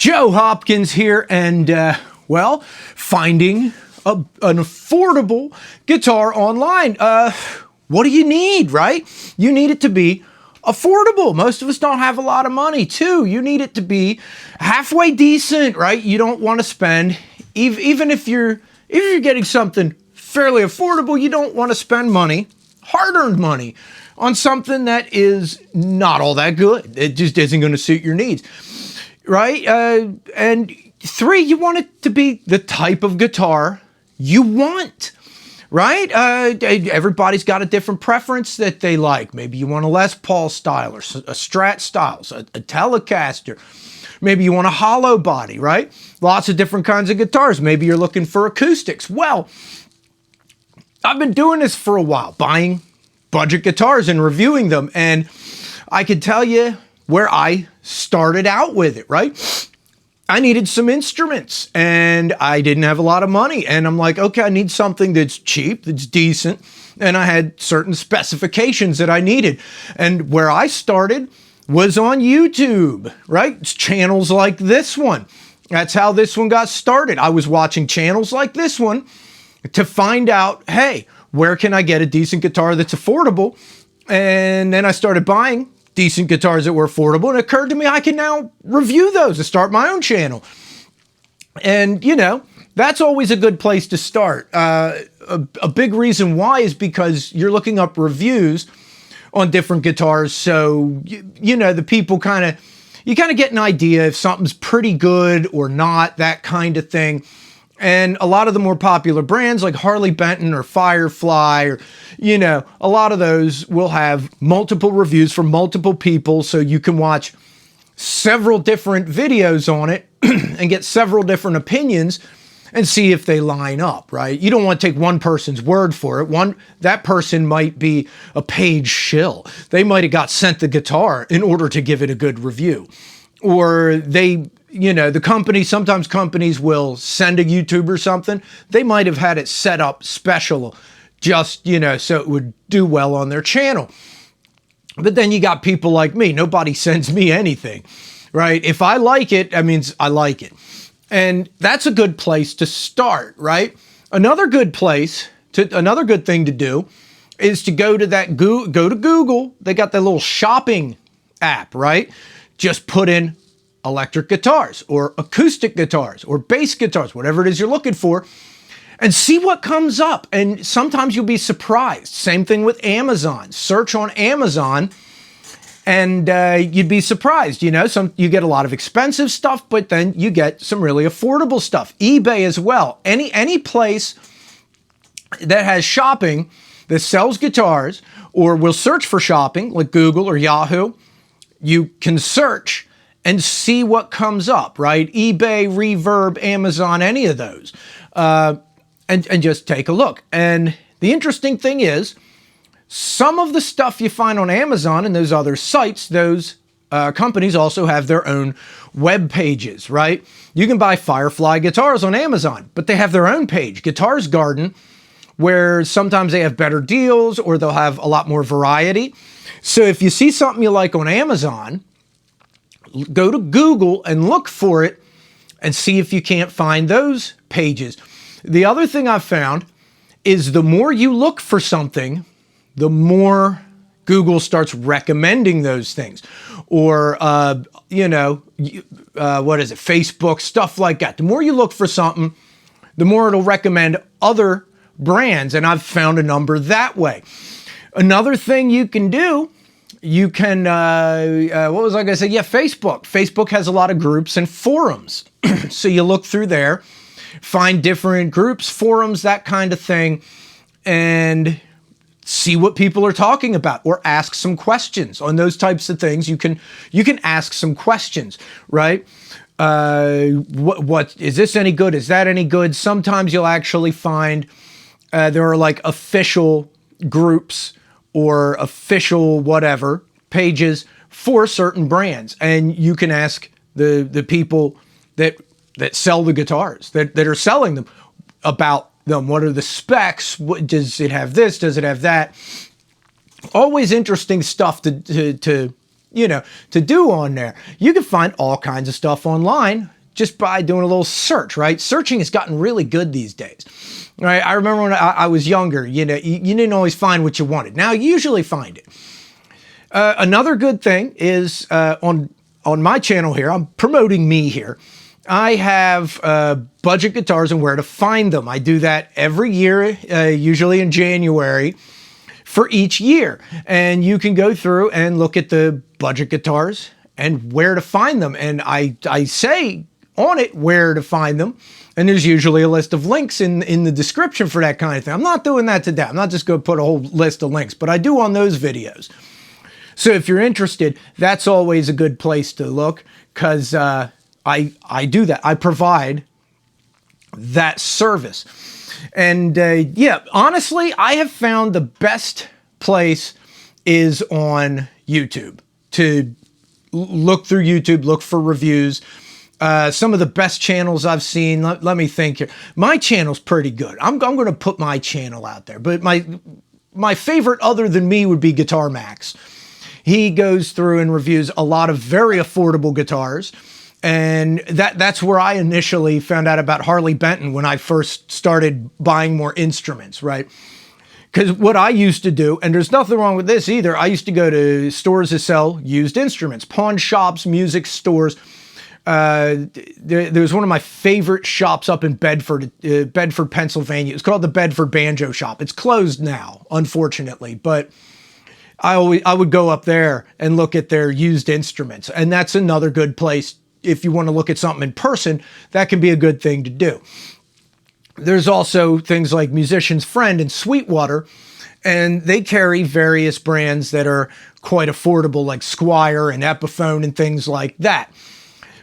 Joe Hopkins here, and finding an affordable guitar online. What do you need, right? You need it to be affordable. Most of us don't have a lot of money, too. You need it to be halfway decent, right? You don't want to spend, even if you're getting something fairly affordable, you don't want to spend money, hard-earned money, on something that is not all that good. It just isn't going to suit your needs. Right? And three, you want it to be the type of guitar you want, right? Everybody's got a different preference that they like. Maybe you want a Les Paul style or a Strat style, a Telecaster. Maybe you want a hollow body, right? Lots of different kinds of guitars. Maybe you're looking for acoustics. Well, I've been doing this for a while, buying budget guitars and reviewing them. And I can tell you where I started out with it, right? I needed some instruments and I didn't have a lot of money. And I'm like, okay, I need something that's cheap, that's decent. And I had certain specifications that I needed. And where I started was on YouTube, right? It's channels like this one. That's how this one got started. I was watching channels like this one to find out, hey, where can I get a decent guitar that's affordable? And then I started buying decent guitars that were affordable, and it occurred to me I can now review those and start my own channel. And, you know, that's always a good place to start. A big reason why is because you're looking up reviews on different guitars, so, you know, the people you kind of get an idea if something's pretty good or not, that kind of thing. And a lot of the more popular brands like Harley Benton or Firefly, or, you know, a lot of those will have multiple reviews from multiple people. So you can watch several different videos on it and get several different opinions and see if they line up, right? You don't want to take one person's word for it. That person might be a paid shill. They might have got sent the guitar in order to give it a good review. Or you know, sometimes companies will send a YouTuber something. They might have had it set up special just, you know, so it would do well on their channel. But then you got people like me. Nobody sends me anything, right? If I like it, that means I like it. And that's a good place to start, right? Another good thing to do is to go to Google. They got that little shopping app, right? Just put in electric guitars or acoustic guitars or bass guitars, whatever it is you're looking for, and see what comes up. And sometimes you'll be surprised. Same thing with Amazon. Search on Amazon and you'd be surprised. You know, you get a lot of expensive stuff, but then you get some really affordable stuff. eBay as well. Any place that has shopping that sells guitars or will search for shopping, like Google or Yahoo, you can search and see what comes up, right? eBay, Reverb, Amazon, any of those. And just take a look. And the interesting thing is, some of the stuff you find on Amazon and those other sites, those companies also have their own web pages, right? You can buy Firefly guitars on Amazon, but they have their own page, Guitars Garden, where sometimes they have better deals or they'll have a lot more variety. So if you see something you like on Amazon, go to Google and look for it and see if you can't find those pages. The other thing I've found is the more you look for something, the more Google starts recommending those things. Or, you know, Facebook, stuff like that. The more you look for something, the more it'll recommend other brands. And I've found a number that way. Another thing you can do, you can, what was I going to say? Yeah, Facebook. Facebook has a lot of groups and forums. So you look through there, find different groups, forums, that kind of thing, and see what people are talking about or ask some questions on those types of things. You can ask some questions, right? What is this any good? Is that any good? Sometimes you'll actually find there are like official groups or official whatever pages for certain brands. And you can ask the people that sell the guitars, that are selling them, about them. What are the specs? Does it have this? Does it have that? Always interesting stuff to to do on there. You can find all kinds of stuff online just by doing a little search, right? Searching has gotten really good these days, right? I remember when I was younger, you didn't always find what you wanted. Now you usually find it. Another good thing is on my channel here, I'm promoting me here. I have budget guitars and where to find them. I do that every year, usually in January, for each year. And you can go through and look at the budget guitars and where to find them. And I say on it where to find them. And there's usually a list of links in the description for that kind of thing. I'm not doing that today. I'm not just going to put a whole list of links, but I do on those videos. So if you're interested, that's always a good place to look, because I do that. I provide that service. And yeah, honestly, I have found the best place is on YouTube. To look through YouTube, look for reviews. Some of the best channels I've seen, let me think here. My channel's pretty good. I'm going to put my channel out there. But my favorite other than me would be Guitar Max. He goes through and reviews a lot of very affordable guitars. And that's where I initially found out about Harley Benton when I first started buying more instruments, right? Because what I used to do, and there's nothing wrong with this either, I used to go to stores that sell used instruments, pawn shops, music stores. There was one of my favorite shops up in Bedford, Pennsylvania. It's called the Bedford Banjo Shop. It's closed now, unfortunately, but I would go up there and look at their used instruments. And that's another good place. If you want to look at something in person, that can be a good thing to do. There's also things like Musician's Friend and Sweetwater, and they carry various brands that are quite affordable, like Squier and Epiphone and things like that.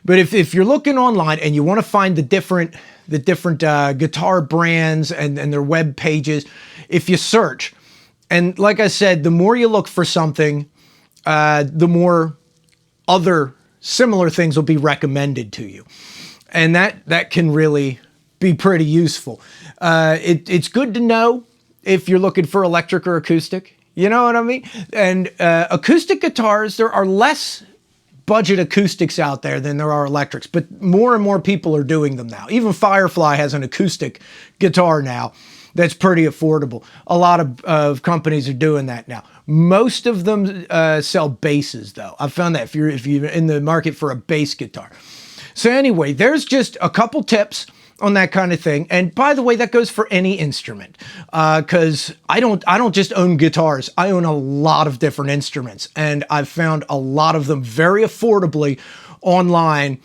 But if you're looking online and you want to find the different guitar brands and their web pages, if you search, and like I said, the more you look for something, the more other similar things will be recommended to you. And that can really be pretty useful. It's good to know if you're looking for electric or acoustic. You know what I mean? And acoustic guitars, there are less budget acoustics out there than there are electrics, but more and more people are doing them now. Even Firefly has an acoustic guitar now that's pretty affordable. A lot of companies are doing that now. Most of them sell basses, though. I've found that if you're in the market for a bass guitar. So anyway, there's just a couple tips on that kind of thing. And by the way, that goes for any instrument, because I don't just own guitars. I own a lot of different instruments, and I've found a lot of them very affordably online.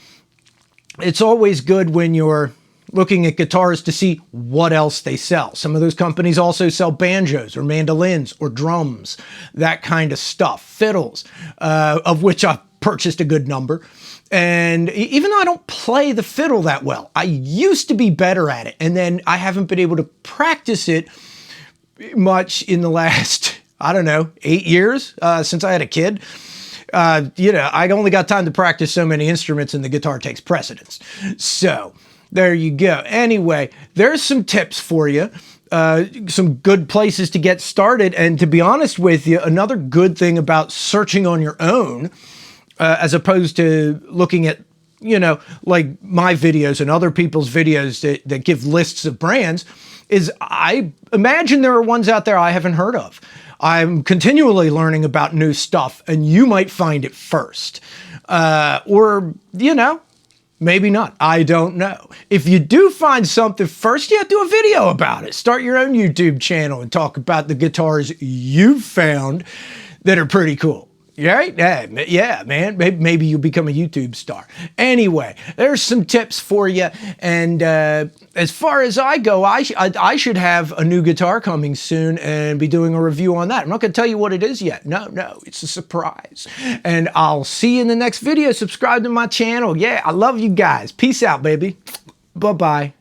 It's always good when you're looking at guitars to see what else they sell. Some of those companies also sell banjos or mandolins or drums, that kind of stuff, fiddles, of which I've purchased a good number. And even though I don't play the fiddle that well, I used to be better at it. And then I haven't been able to practice it much in the last, 8 years since I had a kid. I only got time to practice so many instruments, and the guitar takes precedence. So there you go. Anyway, there's some tips for you. Some good places to get started. And to be honest with you, another good thing about searching on your own, as opposed to looking at, like my videos and other people's videos that give lists of brands, is I imagine there are ones out there I haven't heard of. I'm continually learning about new stuff, and you might find it first. Or, maybe not. I don't know. If you do find something first, do a video about it. Start your own YouTube channel and talk about the guitars you've found that are pretty cool. Right? Yeah, man. Maybe you'll become a YouTube star. Anyway, there's some tips for you. And as far as I go, I should have a new guitar coming soon and be doing a review on that. I'm not going to tell you what it is yet. No, it's a surprise. And I'll see you in the next video. Subscribe to my channel. Yeah, I love you guys. Peace out, baby. Bye-bye.